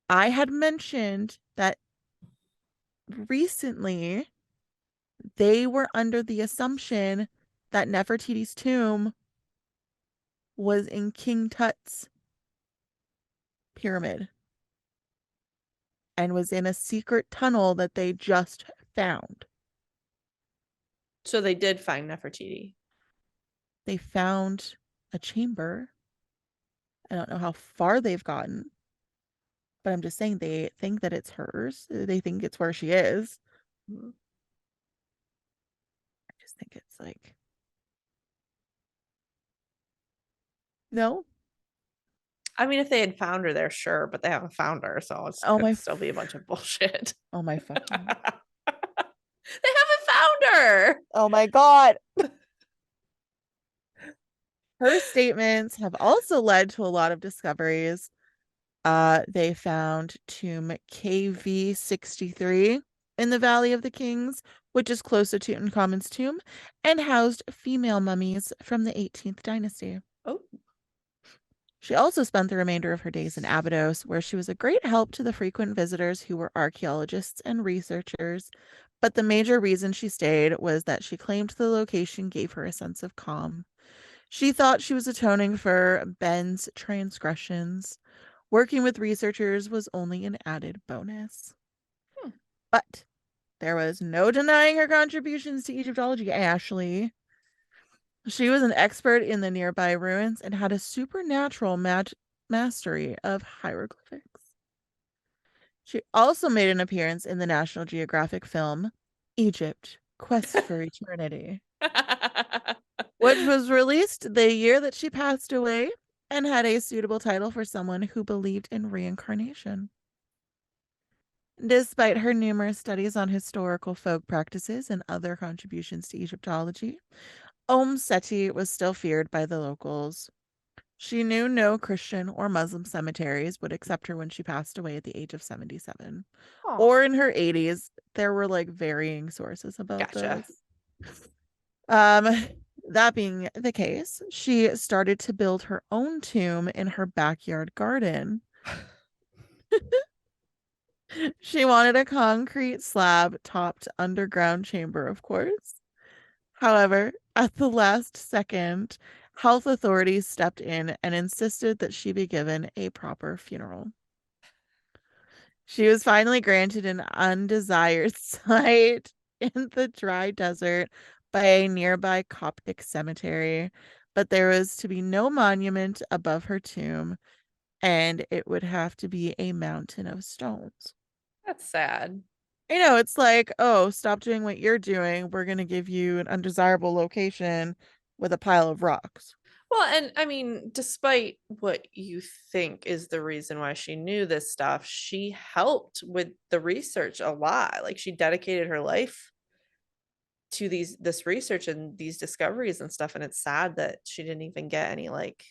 S2: I had mentioned that recently they were under the assumption that Nefertiti's tomb was in King Tut's pyramid and was in a secret tunnel that they just found.
S1: So they did find Nefertiti.
S2: They found a chamber. I don't know how far they've gotten, but I'm just saying they think that it's hers. They think it's where she is.
S1: Mm-hmm.
S2: I just think it's like, no.
S1: I mean, if they had found her there, sure, but they haven't found her, so it
S2: Oh
S1: could
S2: my,
S1: still be a bunch of bullshit.
S2: oh my fucking,
S1: They haven't found her.
S2: oh my God. Her statements have also led to a lot of discoveries. They found tomb KV63 in the Valley of the Kings, which is close to Tutankhamun's tomb, and housed female mummies from the 18th dynasty.
S1: Oh,
S2: She also spent the remainder of her days in Abydos, where she was a great help to the frequent visitors who were archaeologists and researchers. But the major reason she stayed was that she claimed the location gave her a sense of calm. She thought she was atoning for Ben's transgressions. Working with researchers was only an added bonus.
S1: hmm.
S2: But there was no denying her contributions to Egyptology, Ashley. She was an expert in the nearby ruins and had a supernatural mastery of hieroglyphics. She also made an appearance in the National Geographic film Egypt: Quest for Eternity, which was released the year that she passed away and had a suitable title for someone who believed in reincarnation. Despite her numerous studies on historical folk practices and other contributions to Egyptology, Seti was still feared by the locals. She knew no Christian or Muslim cemeteries would accept her when she passed away at the age of 77.
S1: Oh,
S2: Or in her 80s. There were like varying sources about
S1: gotcha.
S2: this. Um, that being the case, she started to build her own tomb in her backyard garden. She wanted a concrete slab topped underground chamber, of course. However, at the last second, health authorities stepped in and insisted that she be given a proper funeral. She was finally granted an undesired site in the dry desert by a nearby Coptic cemetery, but there was to be no monument above her tomb, and it would have to be a mountain of stones.
S1: That's sad.
S2: It's like, oh, stop doing what you're doing. We're going to give you an undesirable location with a pile of rocks.
S1: Well, and I mean, despite what you think is the reason why she knew this stuff, she helped with the research a lot. Like she dedicated her life to this research and these discoveries and stuff. And it's sad that she didn't even get any like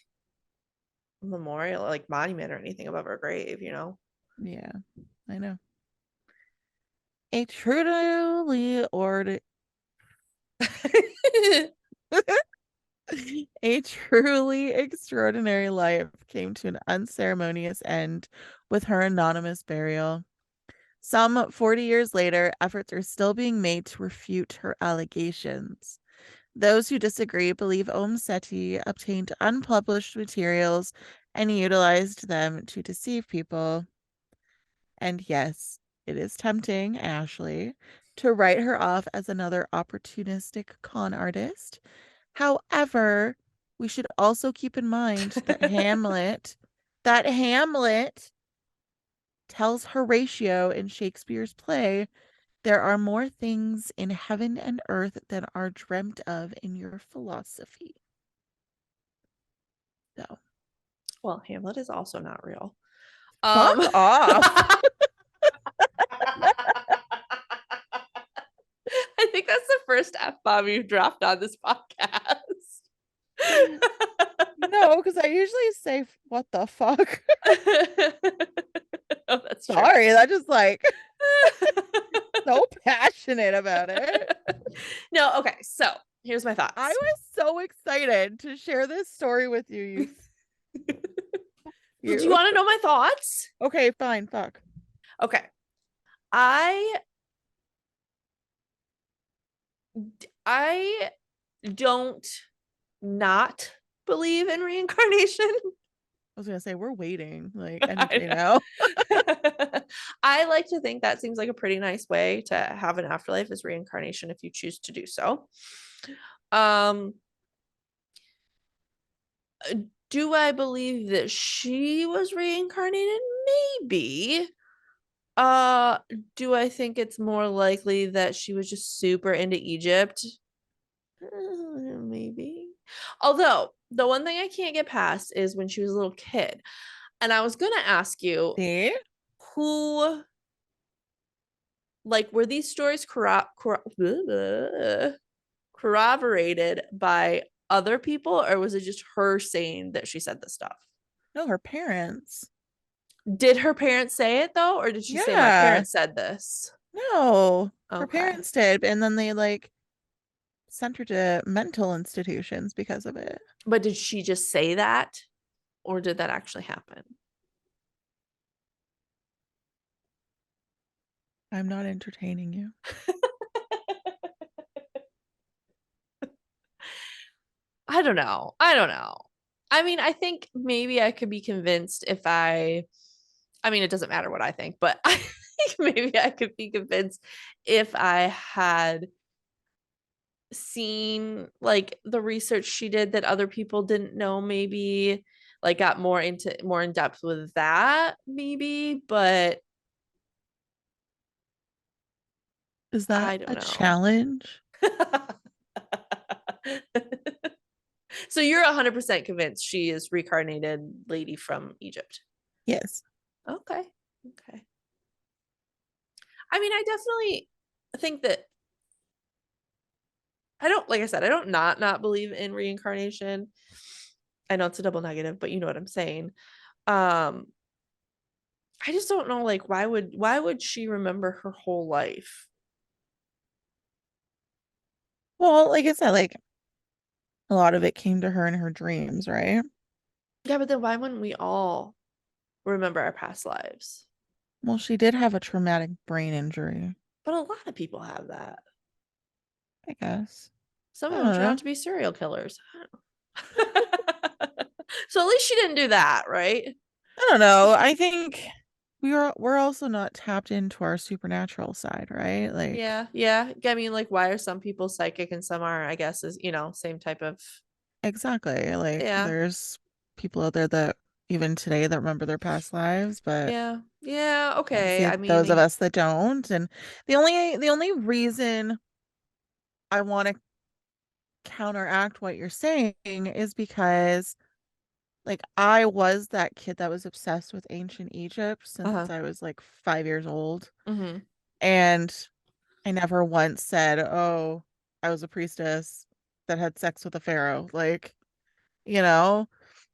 S1: memorial, like monument or anything above her grave.
S2: Yeah, I know. A truly or a truly extraordinary life came to an unceremonious end with her anonymous burial. Some 40 years later, efforts are still being made to refute her allegations. Those who disagree believe Seti obtained unpublished materials and utilized them to deceive people. And yes, it is tempting, Ashley, to write her off as another opportunistic con artist. However, we should also keep in mind that Hamlet tells Horatio in Shakespeare's play, there are more things in heaven and earth than are dreamt of in your philosophy. So,
S1: Well, Hamlet is also not real.
S2: fuck off.
S1: I think that's the first F bomb you've dropped on this podcast.
S2: because I usually say, what the fuck?
S1: Oh, that's true.
S2: Sorry, that just like so passionate about it.
S1: No, okay. So here's my
S2: I
S1: thoughts.
S2: was so excited to share this story with you.
S1: Well, do you
S2: You.
S1: want to know my thoughts?
S2: Okay, fine, fuck.
S1: Okay. I I don't not believe in reincarnation.
S2: I was gonna say we're waiting like any
S1: I
S2: day now.
S1: know. I like to think that seems like a pretty nice way to have an afterlife is reincarnation if you choose to do so. Um, do I believe that she was reincarnated? Maybe. Uh, do I think it's more likely that she was just super into Egypt? Maybe. Although, the one thing I can't get past is when she was a little kid. And I was going to ask you
S2: See?
S1: who, like, were these stories corroborated by other people, or was it just her saying that she said this stuff?
S2: No, her parents.
S1: Did her parents say it though, or did she say my
S2: Yeah.
S1: parents said this?
S2: No, her
S1: Okay.
S2: parents did, and then they like sent her to mental institutions because of it.
S1: But did she just say that, or did that actually happen?
S2: I'm not entertaining you.
S1: I don't know. I don't know. I mean, I think maybe I could be convinced if I mean, it doesn't matter what I think, but I think maybe I could be convinced if I had seen like the research she did that other people didn't know, maybe like got more in depth with that, maybe, but
S2: Is that
S1: I don't
S2: a
S1: know.
S2: challenge?
S1: So you're 100% convinced she is reincarnated lady from Egypt.
S2: Yes.
S1: Okay. Okay. I mean, I definitely think that I don't like I said, I don't not believe in reincarnation. I know it's a double negative, but you know what I'm saying. Um I just don't know like why would she remember her whole life?
S2: Well, like I said, like a lot of it came to her in her dreams, right?
S1: Yeah, but then why wouldn't we all remember our past lives?
S2: Well, she did have a traumatic brain injury,
S1: But a lot of people have that.
S2: I guess.
S1: Some
S2: I
S1: of
S2: don't
S1: them turn out
S2: know.
S1: to be serial killers. So at least she didn't do that, right?
S2: I don't know. I think we're also not tapped into our supernatural side, right? Like
S1: Yeah, yeah. I mean, like, why are some people psychic and some are, I guess, is, same type of,
S2: exactly. Like
S1: yeah,
S2: there's people out there that even today that remember their past lives, but
S1: yeah, yeah. Okay.
S2: obviously
S1: I
S2: those of
S1: mean,
S2: us that don't. And the only reason I want to counteract what you're saying is because like I was that kid that was obsessed with ancient Egypt since
S1: uh-huh.
S2: I was like 5 years old.
S1: Mm-hmm.
S2: And I never once said, oh, I was a priestess that had sex with a pharaoh. Like, you know,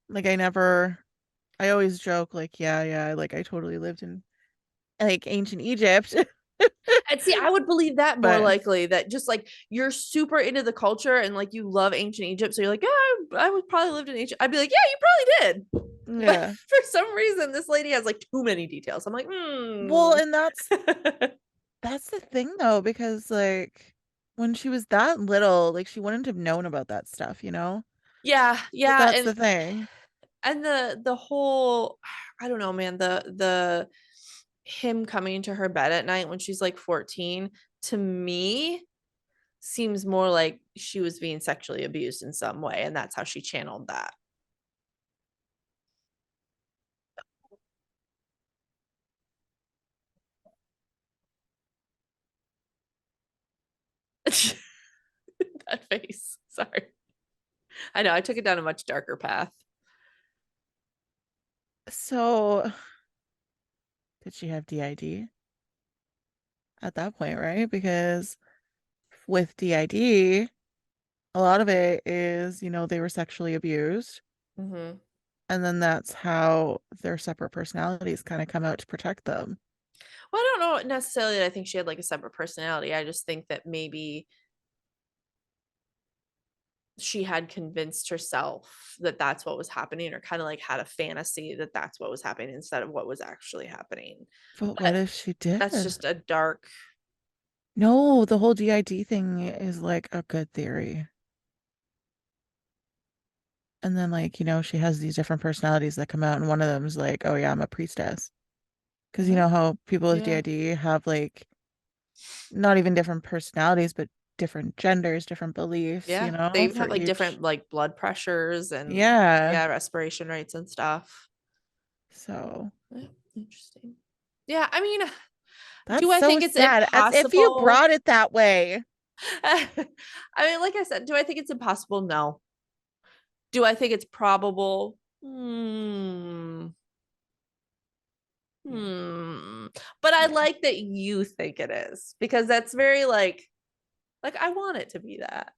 S2: like I always joke, like, yeah, yeah, like I totally lived in like ancient Egypt.
S1: And see, I would believe that more
S2: But
S1: likely that just like you're super into the culture and like you love ancient Egypt. So you're like, yeah, I would probably lived in Egypt. I'd be like, yeah, you probably did. But
S2: yeah.
S1: for some reason, this lady has like too many details. I'm like,
S2: Well,
S1: hmm.
S2: and that's the thing though, because like when she was that little, like she wouldn't have known about that stuff, you know?
S1: Yeah,
S2: So
S1: yeah.
S2: that's the thing.
S1: And the whole I don't know, man, the him coming to her bed at night when she's like 14 to me seems more like she was being sexually abused in some way and that's how she channeled that. That face. Sorry. I know I took it down a much darker path.
S2: So did she have DID at that point, right? Because with DID, a lot of it is, they were sexually abused.
S1: Mm-hmm.
S2: And then that's how their separate personalities kind of come out to protect them.
S1: Well, I don't know necessarily that I think she had like a separate personality. I just think that maybe she had convinced herself that that's what was happening, or kind of like had a fantasy that that's what was happening instead of what was actually happening.
S2: But what
S1: But
S2: if she did?
S1: that's just a dark.
S2: No, the whole DID thing is like a good theory. And then, like, she has these different personalities that come out, and one of them is like, oh, yeah, I'm a priestess. Because you
S1: What?
S2: know how people with
S1: Yeah.
S2: DID have, like, not even different personalities, but different genders, different beliefs,
S1: Yeah, they even
S2: for
S1: have like
S2: each.
S1: different like blood pressures and,
S2: Yeah.
S1: yeah, respiration rates and stuff.
S2: So
S1: Yeah, interesting. Yeah, I mean,
S2: that's
S1: do I
S2: so
S1: think it's
S2: sad. As if you
S1: impossible?
S2: brought it that way.
S1: I mean, like I said, do I think it's impossible? No. Do I think it's probable? Hmm. But I
S2: Yeah.
S1: like that you think it is, because that's very like I want it to be that,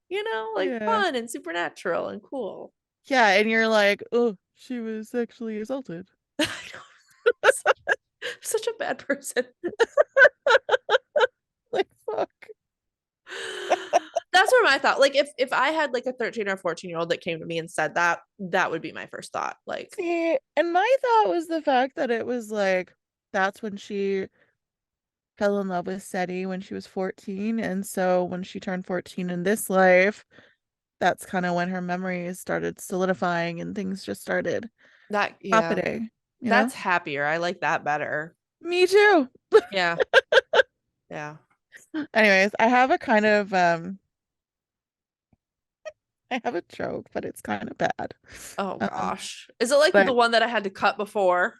S1: like
S2: Yeah.
S1: fun and supernatural and cool.
S2: Yeah. And you're like, oh, she was sexually assaulted.
S1: I know. Such a bad person.
S2: Like, fuck.
S1: That's where my thought. Like if I had like a 13 or 14-year-old that came to me and said that, that would be my first thought. Like,
S2: See, and my thought was the fact that it was like, that's when she fell in love with SETI when she was 14. And so when she turned 14 in this life, that's kind of when her memories started solidifying and things just started
S1: that, yeah,
S2: happening, you know?
S1: that's happier. I like that better.
S2: Me too.
S1: Yeah. Yeah.
S2: Anyways, I have a joke, but it's kind of bad.
S1: Oh
S2: Um,
S1: gosh. Is it like the
S2: but
S1: one that I had to cut before?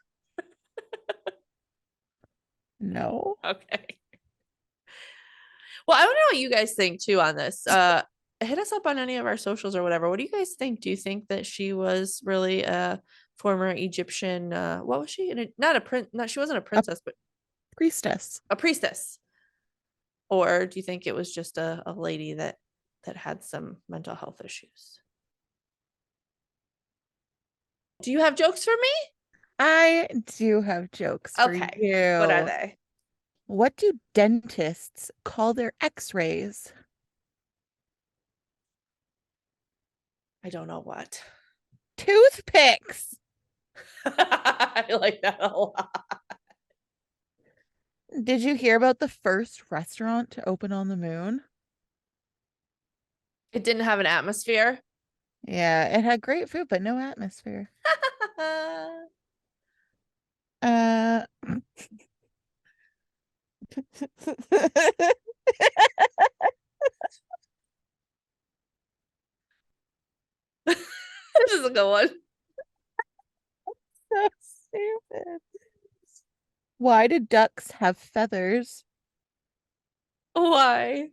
S2: no.
S1: Okay. Well, I want to know what you guys think too on this. Hit us up on any of our socials or whatever. What do you guys think? Do you think that she was really a former Egyptian, what was she? Not a prince, not she wasn't a
S2: A
S1: princess, but
S2: priestess.
S1: a priestess. Or do you think it was just a lady that had some mental health issues? Do you have jokes for me?
S2: I do have jokes for
S1: Okay. What are
S2: you.
S1: they?
S2: What do dentists call their x-rays?
S1: I don't know what.
S2: Toothpicks.
S1: I like that a lot.
S2: Did you hear about the first restaurant to open on the moon?
S1: It didn't have an atmosphere.
S2: Yeah, it had great food, but no atmosphere. Uh,
S1: This is a good one.
S2: so stupid. Why do ducks have feathers?
S1: Why?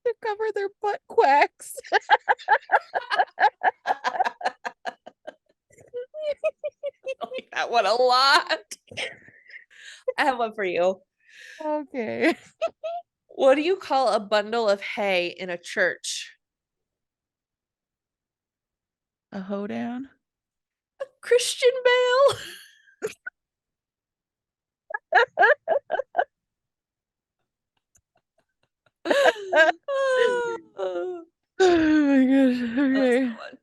S2: To cover their butt quacks.
S1: I like that one a lot. I have one for you.
S2: Okay.
S1: What do you call a bundle of hay in a church?
S2: A hoedown.
S1: Christian Bale. Oh,
S2: Oh my gosh.
S1: that was a
S2: Okay.
S1: good one.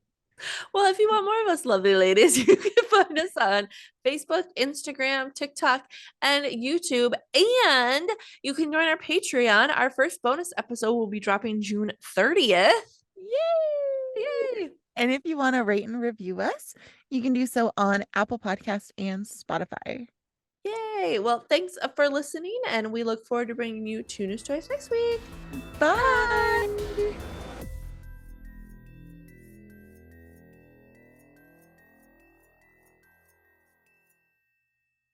S1: Well, if you want more of us lovely ladies, you can find us on Facebook, Instagram, TikTok, and YouTube. And you can join our Patreon. Our first bonus episode will be dropping June 30th.
S2: Yay!
S1: Yay!
S2: And if you want to rate and review us, you can do so on Apple Podcasts and Spotify.
S1: Yay! Well, thanks for listening, and we look forward to bringing you two new stories next week.
S2: Bye.
S1: Bye.